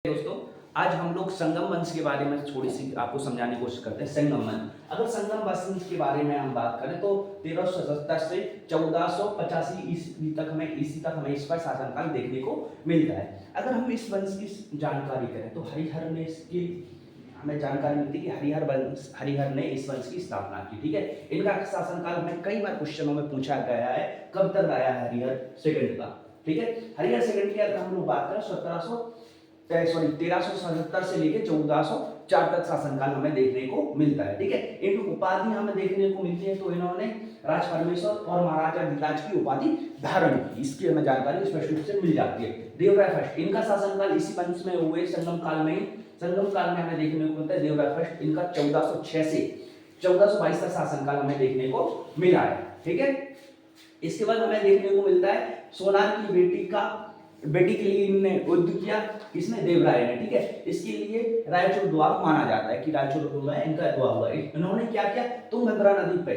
दोस्तों, आज हम लोग संगम वंश के बारे में थोड़ी सी आपको समझाने की कोशिश करते हैं। संगम वंश, अगर संगम वंश के बारे में हम बात करें तो 1377 से 1485 ईस्वी तक हमें इस पर शासनकाल देखने को मिलता है। अगर हम इस वंश की जानकारी करें तो हरिहर ने इसकी हमें जानकारी मिलती है कि हरिहर ने इस वंश की स्थापना की। ठीक है, इनका शासनकाल हमें कई बार क्वेश्चनों में पूछा गया है, कब तक रहा है हरिहर सेकंड का। ठीक है, हरिहर सेकंड की अगर हम लोग बात करें 1377 से लेकर 1404 तक शासनकाल हमें देखने को मिलता है। ठीक है, इनकी उपाधि हमें देखने को मिलती है तो इन्होंने राज परमेश्वर और महाराजा धिराज की उपाधि धारण की, इसकी हमें जानकारी स्पष्ट रूप से मिल जाती है। देवराय फर्स्ट, इनका शासनकाल इसी वंश में हुए संगम काल में हमें देखने को मिलता है। देवराय फर्स्ट, इनका 1406 से 1422 तक शासनकाल हमें देखने को मिला है। ठीक है, इसके बाद हमें देखने को मिलता है सोनार की बेटी के लिए इन्होंने युद्ध किया, किसने? देवराय ने। ठीक है, इसके लिए रायचूर द्वार माना जाता है कि रायचूर में इनका द्वार हुआ। इन्होंने क्या किया? तुंगभद्रा नदी पे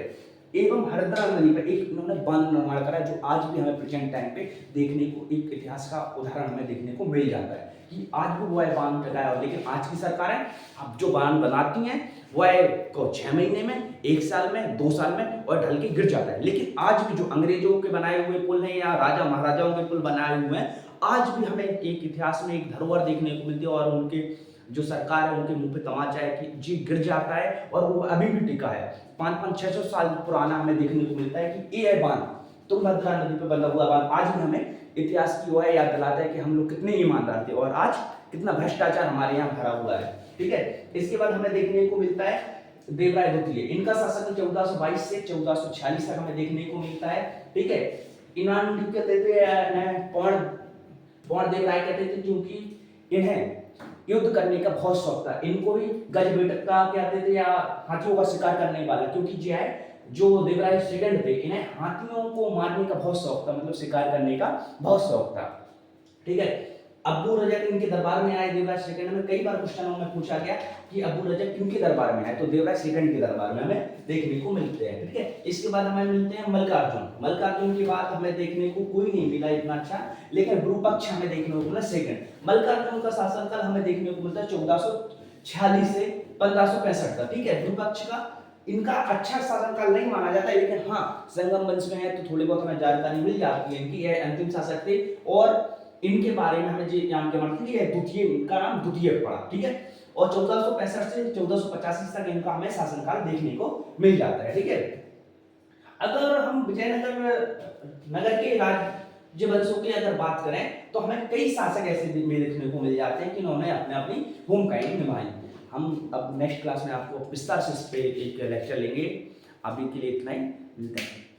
एवं हरद्रा नदी पे एक इन्होंने बांध निर्माण करा, जो आज भी हमें प्रेजेंट टाइम पे देखने को एक इतिहास का उदाहरण हमें देखने को मिल जाता है कि आज भी वो बांध लगाया हो। लेकिन आज की सरकारें अब जो बांध बनाती हैं वह को 6 महीने में, 1 साल में, 2 साल में और ढल के गिर जाता है। लेकिन आज भी जो अंग्रेजों के बनाए हुए पुल हैं या राजा महाराजाओं के पुल बनाए हुए हैं, आज भी हमें एक इतिहास में एक धरोहर देखने को मिलती है और उनके जो सरकार है उनके मुंह पे तमाचा है कि जी गिर जाता है और वो अभी भी टिका है। 500-600 साल पुराना हमें देखने को मिलता है कि ये बांध तुंगभद्रा नदी पे बना हुआ बांध आज भी हमें इतिहास की ओर याद दिलाता है कि हम लोग कितने ईमानदार थे और आज कितना भ्रष्टाचार हमारे यहाँ भरा हुआ है। ठीक है, इसके बाद हमें देखने को मिलता है देवराय द्वितीय, इनका शासन 1422 से 1446 तक हमें देखने को मिलता है। ठीक है, इन्होंने कहते थे पौड़ देवराय कहते थे क्योंकि इन्हें युद्ध करने का बहुत शौक था। इनको भी गजबेट का कहते थे या हाथियों का शिकार करने वाला, क्योंकि जो देवराय सेकंड थे इन्हें हाथियों को मारने का बहुत शौक था, मतलब शिकार करने का बहुत शौक था। ठीक है, अब्बू रजक इनके दरबार में आए देवराय सेकंड में। कई बार क्वेश्चनों में पूछा गया कि अब्बू रजक किनके दरबार में आए, तो देवराय सेकंड के दरबार में हमें देखने को मिलते हैं। ठीक है, इसके बाद हमें मिलते हैं मल्लिकार्जुन की बात हमें देखने को कोई नहीं मिला इतना अच्छा, लेकिन विरूपाक्ष हमें देखने को मिला सेकंड। मल्लिकार्जुन का शासनकाल हमें देखने को मिलता है 1446 से 1565 तक। ठीक है, विरूपाक्ष का इनका अच्छा शासनकाल नहीं माना जाता है, लेकिन हाँ संगम वंश में है तो थोड़ी बहुत हमें जानकारी मिल जाती है इनकी। यह अंतिम शासक थे और इनके बारे में हमें जान के मानते हैं कि द्वितीय, इनका नाम द्वितीय पड़ा। ठीक है, और 1465 से 1485 तक इनका हमें शासनकाल देखने को मिल जाता है। ठीक है, अगर हम विजयनगर नगर के राज्य वंशों की अगर बात करें तो हमें कई शासक ऐसे देखने को मिल जाते हैं कि उन्होंने अपने अपनी भूमिकाएं निभाई। हम अब नेक्स्ट क्लास में आपको विस्तार से इस पे एक लेक्चर लेंगे। अभी के लिए इतना ही, मिलते हैं।